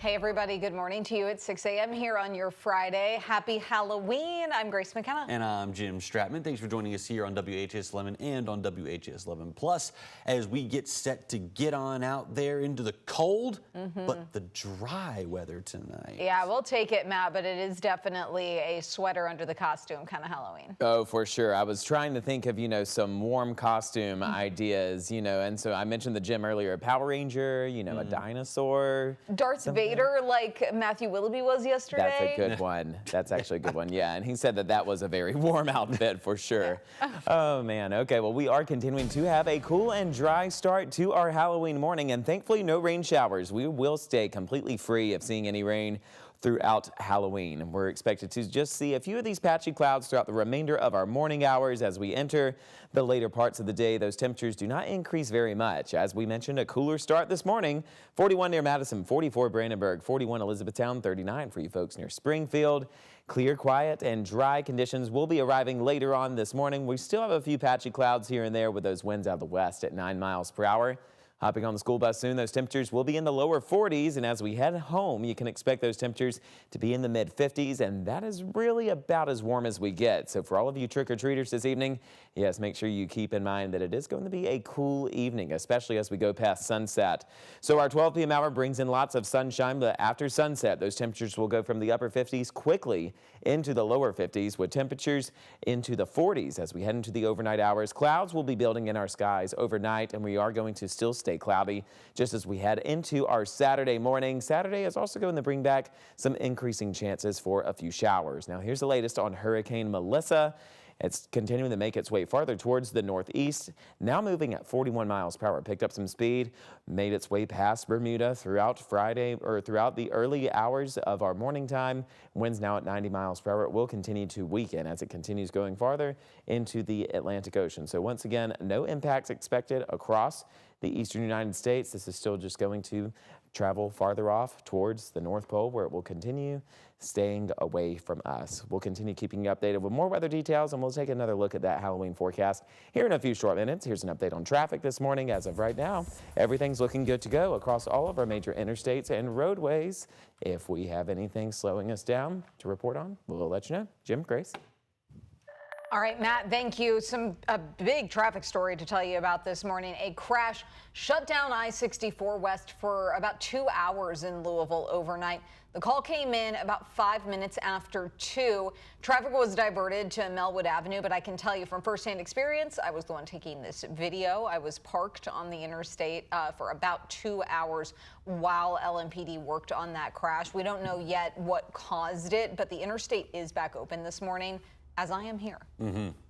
Hey everybody, good morning to you at 6 a.m. here on your Friday. Happy Halloween. I'm Grace McKenna. And I'm Jim Stratman. Thanks for joining us here on WHAS11 and on WHAS11 Plus as we get set to get on out there into the cold, but the dry weather tonight. Yeah, we'll take it, Matt, but it is definitely a sweater under the costume kind of Halloween. Oh, for sure. I was trying to think of, some warm costume ideas, and so I mentioned the gym earlier, a Power Ranger, a dinosaur. Darth Vader, like Matthew Willoughby was yesterday. That's a good one. That's actually a good one. Yeah, and he said that was a very warm outfit for sure. Oh, man. Okay, well, we are continuing to have a cool and dry start to our Halloween morning, and thankfully no rain showers. We will stay completely free of seeing any rain throughout Halloween. We're expected to just see a few of these patchy clouds throughout the remainder of our morning hours as we enter the later parts of the day. Those temperatures do not increase very much. As we mentioned, a cooler start this morning. 41 near Madison, 44 Brandenburg, 41 Elizabethtown, 39 for you folks near Springfield. Clear, quiet, and dry conditions will be arriving later on this morning. We still have a few patchy clouds here and there with those winds out of the west at 9 miles per hour. Hopping on the school bus soon, those temperatures will be in the lower 40s, and as we head home, you can expect those temperatures to be in the mid-50s, and that is really about as warm as we get. So for all of you trick-or-treaters this evening, yes, make sure you keep in mind that it is going to be a cool evening, especially as we go past sunset. So our 12 p.m. hour brings in lots of sunshine, but after sunset, those temperatures will go from the upper 50s quickly into the lower 50s, with temperatures into the 40s as we head into the overnight hours. Clouds will be building in our skies overnight, and we are going to still stay cloudy just as we head into our Saturday morning. Saturday is also going to bring back some increasing chances for a few showers. Now here's the latest on Hurricane Melissa. It's continuing to make its way farther towards the northeast, now moving at 41 miles per hour. Picked up some speed, made its way past Bermuda throughout the early hours of our morning time. Winds now at 90 miles per hour. It will continue to weaken as it continues going farther into the Atlantic Ocean. So once again, no impacts expected across the eastern United States. This is still just going to travel farther off towards the North Pole, where it will continue staying away from us. We'll continue keeping you updated with more weather details, and we'll take another look at that Halloween forecast here in a few short minutes. Here's an update on traffic this morning. As of right now, everything's looking good to go across all of our major interstates and roadways. If we have anything slowing us down to report on, we'll let you know. Jim, Grace. All right, Matt, thank you. A big traffic story to tell you about this morning. A crash shut down I-64 West for about 2 hours in Louisville overnight. The call came in about 5 minutes after 2. Traffic was diverted to Melwood Avenue, but I can tell you from firsthand experience, I was the one taking this video. I was parked on the interstate for about 2 hours while LMPD worked on that crash. We don't know yet what caused it, but the interstate is back open this morning, as I am here.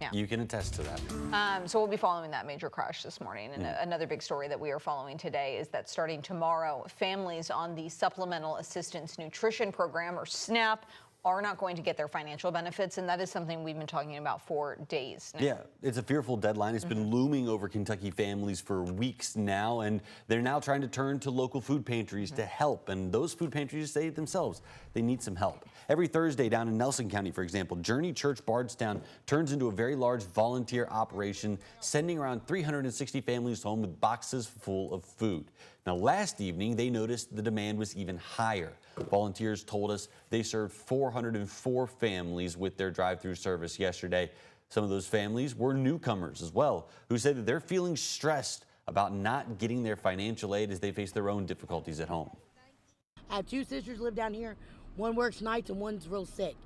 Yeah. You can attest to that. So we'll be following that major crash this morning. And another big story that we are following today is that starting tomorrow, families on the Supplemental Assistance Nutrition Program, or SNAP, are not going to get their financial benefits, and that is something we've been talking about for days now. Yeah, it's a fearful deadline. It's been looming over Kentucky families for weeks now, and they're now trying to turn to local food pantries to help, and those food pantries say themselves they need some help. Every Thursday down in Nelson County, for example, Journey Church Bardstown turns into a very large volunteer operation, sending around 360 families home with boxes full of food. Now, last evening, they noticed the demand was even higher. Volunteers told us they served 404 families with their drive-through service yesterday. Some of those families were newcomers as well, who said that they're feeling stressed about not getting their financial aid as they face their own difficulties at home. I have 2 sisters live down here. One works nights and one's real sick.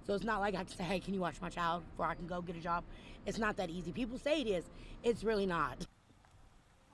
So it's not like I can say, hey, can you watch my child before I can go get a job? It's not that easy. People say it is. It's really not.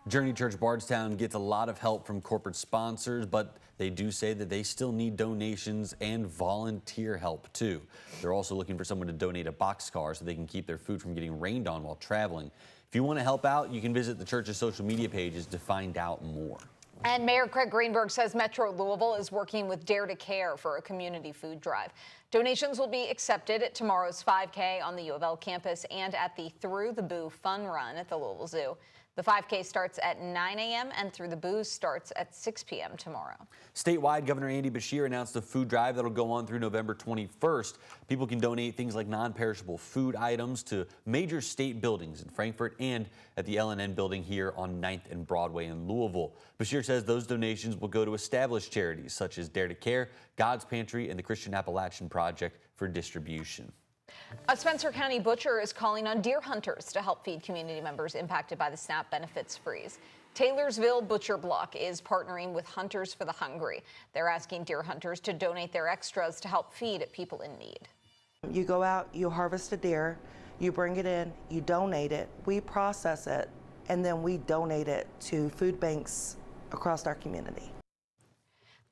Journey Church Bardstown gets a lot of help from corporate sponsors, but they do say that they still need donations and volunteer help too. They're also looking for someone to donate a boxcar so they can keep their food from getting rained on while traveling. If you want to help out, you can visit the church's social media pages to find out more. And Mayor Craig Greenberg says Metro Louisville is working with Dare to Care for a community food drive. Donations will be accepted at tomorrow's 5K on the U of L campus and at the Through the Boo Fun Run at the Louisville Zoo. The 5K starts at 9 a.m. and Through the Boo starts at 6 p.m. tomorrow. Statewide, Governor Andy Beshear announced a food drive that'll go on through November 21st. People can donate things like non-perishable food items to major state buildings in Frankfort and at the L&N building here on 9th and Broadway in Louisville. Beshear says those donations will go to established charities such as Dare to Care, God's Pantry, and the Christian Appalachian Project for distribution. A Spencer County butcher is calling on deer hunters to help feed community members impacted by the SNAP benefits freeze. Taylorsville Butcher Block is partnering with Hunters for the Hungry. They're asking deer hunters to donate their extras to help feed people in need. You go out, you harvest a deer, you bring it in, you donate it, we process it, and then we donate it to food banks across our community.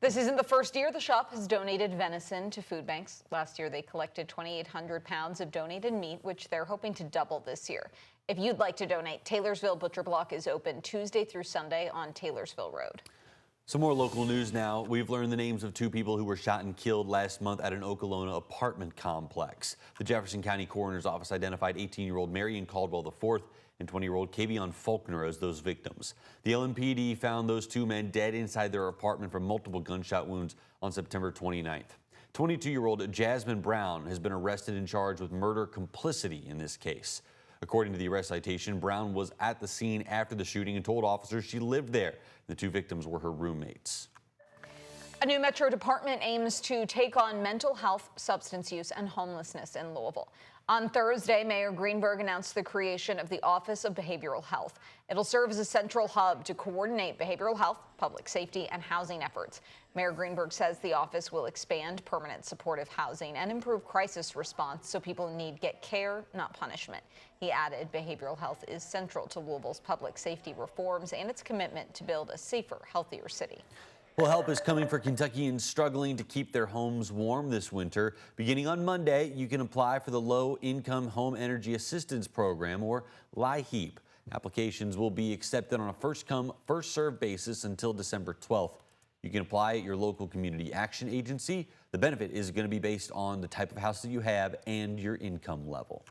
This isn't the first year the shop has donated venison to food banks. Last year, they collected 2,800 pounds of donated meat, which they're hoping to double this year. If you'd like to donate, Taylorsville Butcher Block is open Tuesday through Sunday on Taylorsville Road. Some more local news now. We've learned the names of two people who were shot and killed last month at an Okolona apartment complex. The Jefferson County Coroner's Office identified 18-year-old Marion Caldwell IV and 20-year-old Kavion Faulkner as those victims. The LMPD found those two men dead inside their apartment from multiple gunshot wounds on September 29th. 22-year-old Jasmine Brown has been arrested and charged with murder complicity in this case. According to the arrest citation, Brown was at the scene after the shooting and told officers she lived there. The two victims were her roommates. A new Metro department aims to take on mental health, substance use, and homelessness in Louisville. On Thursday, Mayor Greenberg announced the creation of the Office of Behavioral Health. It'll serve as a central hub to coordinate behavioral health, public safety, and housing efforts. Mayor Greenberg says the office will expand permanent supportive housing and improve crisis response so people in need get care, not punishment. He added behavioral health is central to Louisville's public safety reforms and its commitment to build a safer, healthier city. Well, help is coming for Kentuckians struggling to keep their homes warm this winter. Beginning on Monday, you can apply for the Low Income Home Energy Assistance Program, or LIHEAP. Applications will be accepted on a first-come, first-served basis until December 12th. You can apply at your local community action agency. The benefit is going to be based on the type of house that you have and your income level.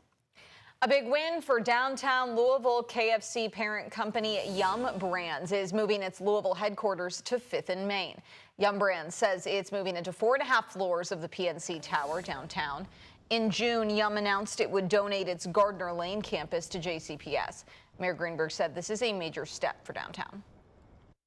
A big win for downtown Louisville. KFC parent company Yum Brands is moving its Louisville headquarters to 5th and Main. Yum Brands says it's moving into 4.5 floors of the PNC Tower downtown. In June, Yum announced it would donate its Gardner Lane campus to JCPS. Mayor Greenberg said this is a major step for downtown.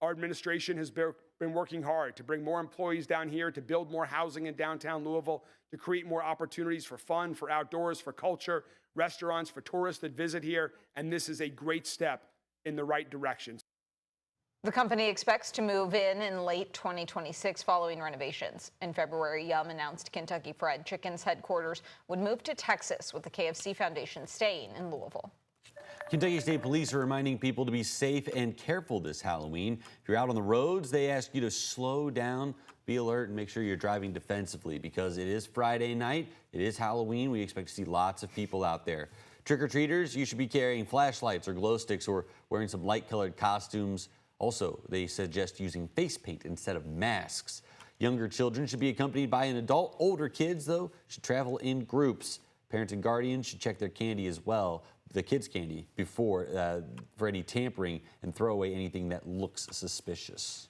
Our administration has been working hard to bring more employees down here, to build more housing in downtown Louisville, to create more opportunities for fun, for outdoors, for culture, restaurants, for tourists that visit here, and this is a great step in the right direction. The company expects to move in late 2026 following renovations. In February, Yum announced Kentucky Fried Chicken's headquarters would move to Texas, with the KFC Foundation staying in Louisville. Kentucky State Police are reminding people to be safe and careful this Halloween. If you're out on the roads, they ask you to slow down, be alert, and make sure you're driving defensively, because it is Friday night, it is Halloween. We expect to see lots of people out there. Trick-or-treaters, you should be carrying flashlights or glow sticks or wearing some light-colored costumes. Also, they suggest using face paint instead of masks. Younger children should be accompanied by an adult. Older kids, though, should travel in groups. Parents and guardians should check their candy as well, the kids' candy, before for any tampering, and throw away anything that looks suspicious.